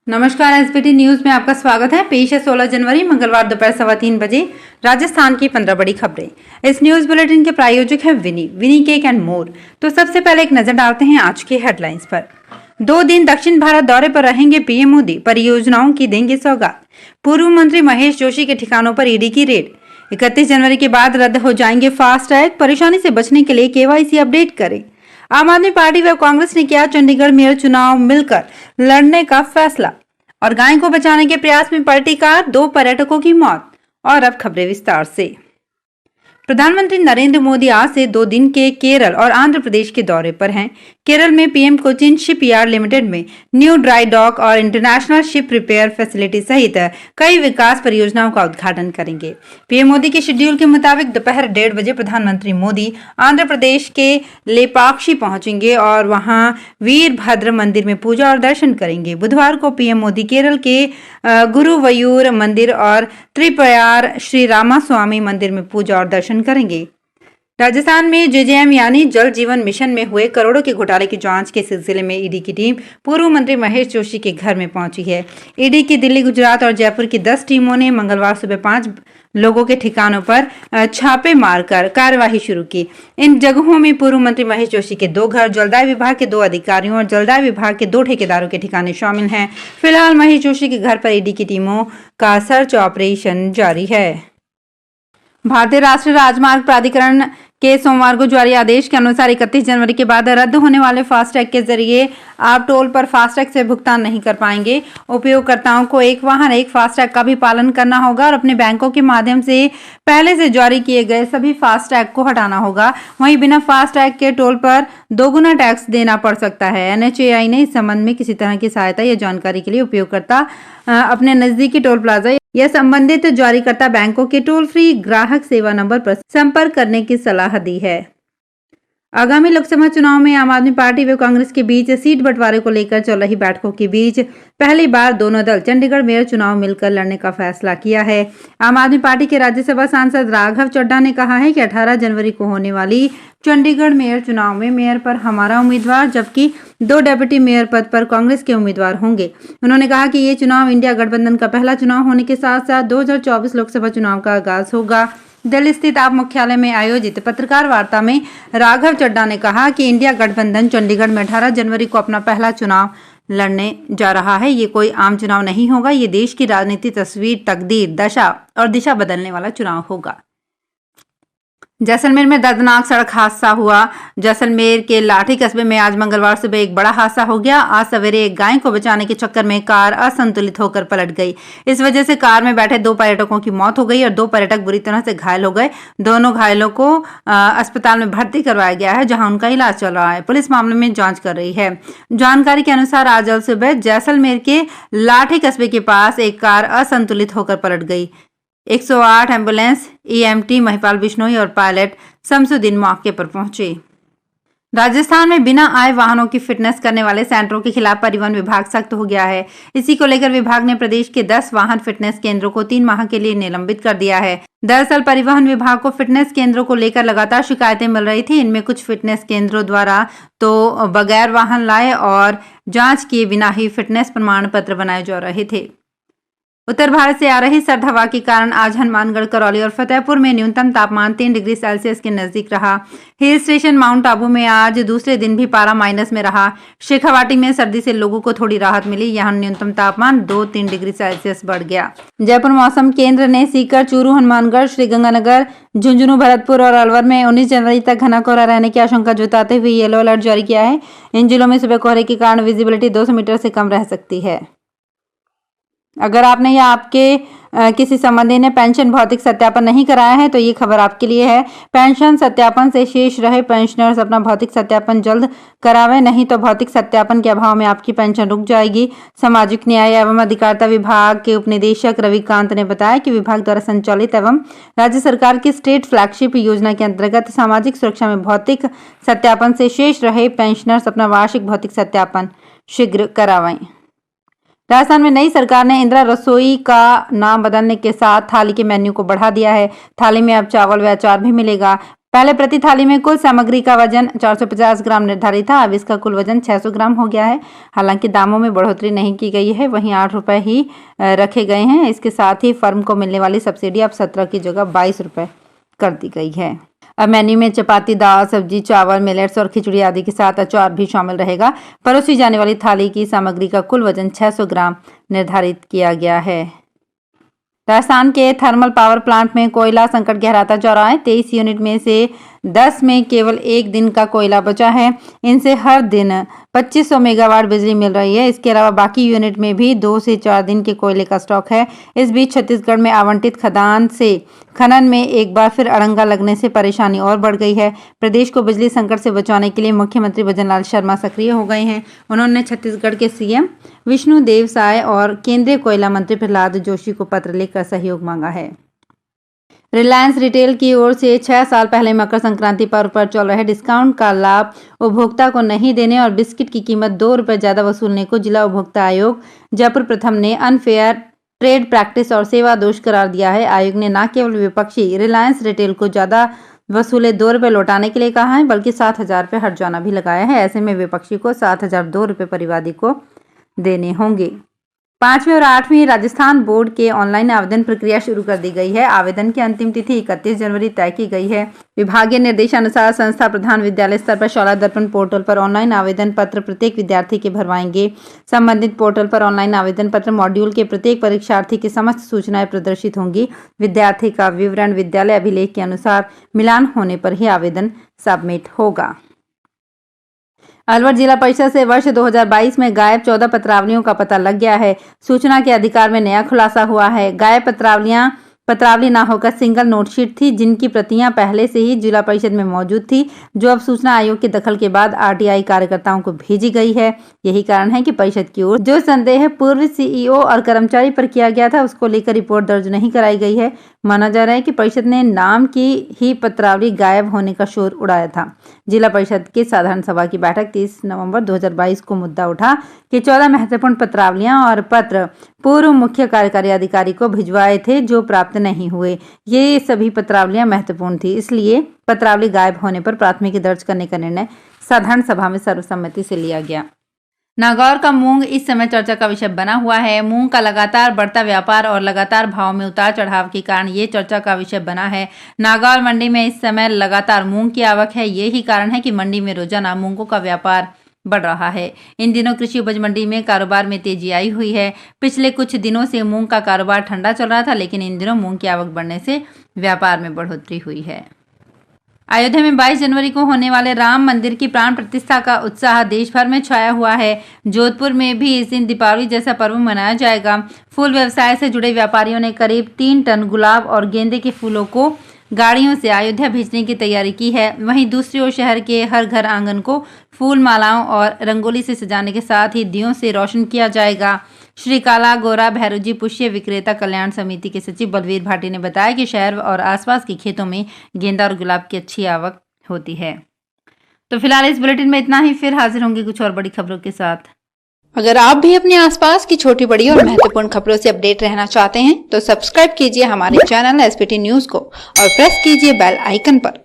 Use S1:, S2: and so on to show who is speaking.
S1: नमस्कार, SBT news में आपका स्वागत है। पेश है 16 जनवरी मंगलवार दोपहर 3:15 बजे राजस्थान की 15 बड़ी खबरें। इस न्यूज बुलेटिन के प्रायोजक है विनी केक एंड मोर। तो सबसे पहले एक नजर डालते हैं आज के हेडलाइंस पर। 2 दिन दक्षिण भारत दौरे पर रहेंगे पीएम मोदी, परियोजनाओं की देंगे सौगात। पूर्व मंत्री महेश जोशी के ठिकानों पर ईडी की रेड। 31 जनवरी के बाद रद्द हो जाएंगे फास्टैग, परेशानी से बचने के लिए केवाईसी अपडेट करें। आम आदमी पार्टी व कांग्रेस ने किया चंडीगढ़ मेयर चुनाव मिलकर लड़ने का फैसला। और गाय को बचाने के प्रयास में पलटी कार, 2 पर्यटकों की मौत। और अब खबरें विस्तार से। प्रधानमंत्री नरेंद्र मोदी आज से 2 दिन के केरल और आंध्र प्रदेश के दौरे पर हैं। केरल में पीएम कोचिन शिपयार्ड लिमिटेड में न्यू ड्राई डॉक और इंटरनेशनल शिप रिपेयर फैसिलिटी सहित कई विकास परियोजनाओं का उद्घाटन करेंगे। पीएम मोदी के शेड्यूल के मुताबिक दोपहर 1:30 बजे प्रधानमंत्री मोदी आंध्र प्रदेश के लेपाक्षी पहुंचेंगे और वहां वीरभद्र मंदिर में पूजा और दर्शन करेंगे। बुधवार को पीएम मोदी केरल के गुरुवयूर मंदिर और त्रिप्रयार श्री रामास्वामी मंदिर में पूजा और दर्शन करेंगे। राजस्थान में जेजेएम यानी जल जीवन मिशन में हुए करोड़ों के घोटाले की जांच के सिलसिले में ईडी की टीम पूर्व मंत्री महेश जोशी के घर में पहुंची है। ईडी की दिल्ली, गुजरात और जयपुर की 10 टीमों ने मंगलवार सुबह 5 लोगों के ठिकानों पर छापे मारकर कार्यवाही शुरू की। इन जगहों में पूर्व मंत्री महेश जोशी के 2 घर, जलदाय विभाग के 2 अधिकारियों और जलदाय विभाग के 2 ठेकेदारों के ठिकाने शामिल हैं। फिलहाल महेश जोशी के घर पर ईडी की टीमों का सर्च ऑपरेशन जारी है। भारतीय राष्ट्रीय राजमार्ग प्राधिकरण के सोमवार को जारी आदेश के अनुसार 31 जनवरी के बाद रद्द होने वाले फास्टैग के जरिए आप टोल पर फास्टैग से भुगतान नहीं कर पाएंगे। उपयोगकर्ताओं को एक वाहन एक फास्टैग का भी पालन करना होगा और अपने बैंकों के माध्यम से पहले से जारी किए गए सभी फास्टैग को हटाना होगा। वहीं बिना फास्टैग के टोल पर 2 गुना टैक्स देना पड़ सकता है। एनएचएआई ने इस संबंध में किसी तरह की सहायता या जानकारी के लिए उपयोगकर्ता अपने नजदीकी टोल प्लाजा या संबंधित जारीकर्ता बैंकों के टोल फ्री ग्राहक सेवा नंबर पर संपर्क करने की सलाह दी है। आगामी लोकसभा चुनाव में आम आदमी पार्टी व कांग्रेस के बीच सीट बंटवारे को लेकर चल रही बैठकों के बीच पहली बार दोनों दल चंडीगढ़ मेयर चुनाव मिलकर लड़ने का फैसला किया है। आम आदमी पार्टी के राज्यसभा सांसद राघव चड्ढा ने कहा है कि 18 जनवरी को होने वाली चंडीगढ़ मेयर चुनाव में मेयर पर हमारा उम्मीदवार जबकि 2 डेप्यूटी मेयर पद पर कांग्रेस के उम्मीदवार होंगे। उन्होंने कहा कि ये चुनाव इंडिया गठबंधन का पहला चुनाव होने के साथ साथ 2024 लोकसभा चुनाव का आगाज होगा। दिल्ली स्थित आप मुख्यालय में आयोजित पत्रकार वार्ता में राघव चड्ढा ने कहा कि इंडिया गठबंधन चंडीगढ़ में 18 जनवरी को अपना पहला चुनाव लड़ने जा रहा है। ये कोई आम चुनाव नहीं होगा, ये देश की राजनीतिक तस्वीर, तकदीर, दशा और दिशा बदलने वाला चुनाव होगा। जैसलमेर में दर्दनाक सड़क हादसा हुआ। जैसलमेर के लाठी कस्बे में आज मंगलवार सुबह एक बड़ा हादसा हो गया। आज सवेरे एक गाय को बचाने के चक्कर में कार असंतुलित होकर पलट गई। इस वजह से कार में बैठे 2 पर्यटकों की मौत हो गई और 2 पर्यटक बुरी तरह से घायल हो गए। दोनों घायलों को अस्पताल में भर्ती करवाया गया है, जहां उनका इलाज चल रहा है। पुलिस मामले में जांच कर रही है। जानकारी के अनुसार आज सुबह जैसलमेर के लाठी कस्बे के पास एक कार असंतुलित होकर पलट गई। 108 एम्बुलेंस, ईएमटी महिपाल बिश्नोई और पायलट शमसुद्दीन मौके पर पहुंचे। राजस्थान में बिना आए वाहनों की फिटनेस करने वाले सेंटरों के खिलाफ परिवहन विभाग सख्त हो गया है। इसी को लेकर विभाग ने प्रदेश के 10 वाहन फिटनेस केंद्रों को 3 माह के लिए निलंबित कर दिया है। दरअसल परिवहन विभाग को फिटनेस केंद्रों को लेकर लगातार शिकायतें मिल रही थी। इनमें कुछ फिटनेस केंद्रों द्वारा तो बगैर वाहन लाए और जांच किए बिना ही फिटनेस प्रमाण पत्र बनाए जा रहे थे। उत्तर भारत से आ रही सर्द हवा के कारण आज हनुमानगढ़, करौली और फतेहपुर में न्यूनतम तापमान 3 डिग्री सेल्सियस के नजदीक रहा। हिल स्टेशन माउंट आबू में आज दूसरे दिन भी पारा माइनस में रहा। शेखावाटी में सर्दी से लोगों को थोड़ी राहत मिली। यहाँ न्यूनतम तापमान 2-3 डिग्री सेल्सियस बढ़ गया। जयपुर मौसम केंद्र ने सीकर, चूरू, हनुमानगढ़, श्रीगंगानगर, झुंझुनू, भरतपुर और अलवर में 19 जनवरी तक घना कोहरा रहने की आशंका जताते हुए येलो अलर्ट जारी किया है। इन जिलों में सुबह कोहरे के कारण विजिबिलिटी 200 मीटर से कम रह सकती है। अगर आपने या आपके किसी संबंधी ने पेंशन भौतिक सत्यापन नहीं कराया है तो ये खबर आपके लिए है। पेंशन सत्यापन से शेष रहे पेंशनर्स अपना भौतिक सत्यापन जल्द करावें, नहीं तो भौतिक सत्यापन के अभाव में आपकी पेंशन रुक जाएगी। सामाजिक न्याय एवं अधिकारिता विभाग के उपनिदेशक रविकांत ने बताया कि विभाग द्वारा संचालित एवं राज्य सरकार की स्टेट फ्लैगशिप योजना के अंतर्गत सामाजिक सुरक्षा में भौतिक सत्यापन से शेष रहे पेंशनर्स अपना वार्षिक भौतिक सत्यापन शीघ्र करावें। राजस्थान में नई सरकार ने इंदिरा रसोई का नाम बदलने के साथ थाली के मेन्यू को बढ़ा दिया है। थाली में अब चावल व अचार भी मिलेगा। पहले प्रति थाली में कुल सामग्री का वजन 450 ग्राम निर्धारित था, अब इसका कुल वजन 600 ग्राम हो गया है। हालांकि दामों में बढ़ोतरी नहीं की गई है, वहीं 8 रुपये ही रखे गए हैं। इसके साथ ही फर्म को मिलने वाली सब्सिडी अब 17 की जगह 22 रुपये कर दी गई है। अब मेन्यू में चपाती, दाल, सब्जी, चावल, मिलेट्स और खिचड़ी आदि के साथ अचार भी शामिल रहेगा। परोसी जाने वाली थाली की सामग्री का कुल वजन 600 ग्राम निर्धारित किया गया है। राजस्थान के थर्मल पावर प्लांट में कोयला संकट गहराता जा रहा है। 23 यूनिट में से 10 में केवल एक दिन का कोयला बचा है। इनसे हर दिन 2500 मेगावाट बिजली मिल रही है। इसके अलावा बाकी यूनिट में भी 2 से 4 दिन के कोयले का स्टॉक है। इस बीच छत्तीसगढ़ में आवंटित खदान से खनन में एक बार फिर अड़ंगा लगने से परेशानी और बढ़ गई है। प्रदेश को बिजली संकट से बचाने के लिए मुख्यमंत्री भजनलाल शर्मा सक्रिय हो गए हैं। उन्होंने छत्तीसगढ़ के सीएम विष्णुदेव साय और केंद्रीय कोयला मंत्री प्रहलाद जोशी को पत्र लिखकर सहयोग मांगा है। रिलायंस रिटेल की ओर से 6 साल पहले मकर संक्रांति पर्व पर चल रहे डिस्काउंट का लाभ उपभोक्ता को नहीं देने और बिस्किट की कीमत 2 रुपये ज्यादा वसूलने को जिला उपभोक्ता आयोग जयपुर प्रथम ने अनफेयर ट्रेड प्रैक्टिस और सेवा दोष करार दिया है। आयोग ने न केवल विपक्षी रिलायंस रिटेल को ज्यादा वसूले 2 रुपये लौटाने के लिए कहा है, बल्कि 7,000 रुपये हर्जाना भी लगाया है। ऐसे में विपक्षी को 7,002 रुपये परिवादी को देने होंगे। 5वीं और 8वीं राजस्थान बोर्ड के ऑनलाइन आवेदन प्रक्रिया शुरू कर दी गई है। आवेदन की अंतिम तिथि 31 जनवरी तय की गई है। विभागीय निर्देशानुसार संस्था प्रधान विद्यालय स्तर पर शाला दर्पण पोर्टल पर ऑनलाइन आवेदन पत्र प्रत्येक विद्यार्थी के भरवाएंगे। संबंधित पोर्टल पर ऑनलाइन आवेदन पत्र मॉड्यूल के प्रत्येक परीक्षार्थी की समस्त सूचनाएं प्रदर्शित होंगी। विद्यार्थी का विवरण विद्यालय अभिलेख के अनुसार मिलान होने पर ही आवेदन सबमिट होगा। अलवर जिला परिषद से वर्ष 2022 में गायब 14 पत्रावलियों का पता लग गया है। सूचना के अधिकार में नया खुलासा हुआ है। गायब पत्रावली ना होकर सिंगल नोटशीट थी, जिनकी प्रतियां पहले से ही जिला परिषद में मौजूद थी, जो अब सूचना आयोग के दखल के बाद आरटीआई कार्यकर्ताओं को भेजी गई है। यही कारण है कि परिषद की ओर जो संदेह पूर्व सीईओ और कर्मचारी पर किया गया था, उसको लेकर रिपोर्ट दर्ज नहीं कराई गई है। माना जा रहा है कि परिषद ने नाम की ही पत्रावली गायब होने का शोर उड़ाया था। जिला परिषद की साधारण सभा की बैठक 30 नवंबर 2022 को मुद्दा उठा कि 14 महत्वपूर्ण पत्रावलियां और पत्र पूर्व मुख्य कार्यकारी अधिकारी को भिजवाए थे, जो प्राप्त नहीं हुए। ये सभी पत्रावलियां महत्वपूर्ण थी, इसलिए पत्रावली गायब होने पर प्राथमिकी दर्ज करने का निर्णय साधारण सभा में सर्वसम्मति से लिया गया। नागौर का मूंग इस समय चर्चा का विषय बना हुआ है। मूंग का लगातार बढ़ता व्यापार और लगातार भाव में उतार चढ़ाव के कारण ये चर्चा का विषय बना है। नागौर मंडी में इस समय लगातार मूंग की आवक है। यही कारण है कि मंडी में रोजाना मूंगों का व्यापार बढ़ रहा है। इन दिनों कृषि उपज मंडी में कारोबार में तेजी आई हुई है। पिछले कुछ दिनों से मूंग का कारोबार ठंडा चल रहा था, लेकिन इन दिनों मूंग की आवक बढ़ने से व्यापार में बढ़ोतरी हुई है। अयोध्या में 22 जनवरी को होने वाले राम मंदिर की प्राण प्रतिष्ठा का उत्साह देश भर में छाया हुआ है। जोधपुर में भी इस दिन दीपावली जैसा पर्व मनाया जाएगा। फूल व्यवसाय से जुड़े व्यापारियों ने करीब 3 टन गुलाब और गेंदे के फूलों को गाड़ियों से अयोध्या भेजने की तैयारी की है। वहीं दूसरी ओर शहर के हर घर आंगन को फूल मालाओं और रंगोली से सजाने के साथ ही दियों से रोशन किया जाएगा। श्री काला गोरा भैरोजी पुष्य विक्रेता कल्याण समिति के सचिव बलवीर भाटी ने बताया कि शहर और आसपास के खेतों में गेंदा और गुलाब की अच्छी आवक होती है। तो फिलहाल इस बुलेटिन में इतना ही, फिर हाजिर होंगे कुछ और बड़ी खबरों के साथ।
S2: अगर आप भी अपने आसपास की छोटी बड़ी और महत्वपूर्ण खबरों से अपडेट रहना चाहते हैं तो सब्सक्राइब कीजिए हमारे चैनल एसपीटी न्यूज को और प्रेस कीजिए बेल आइकन पर।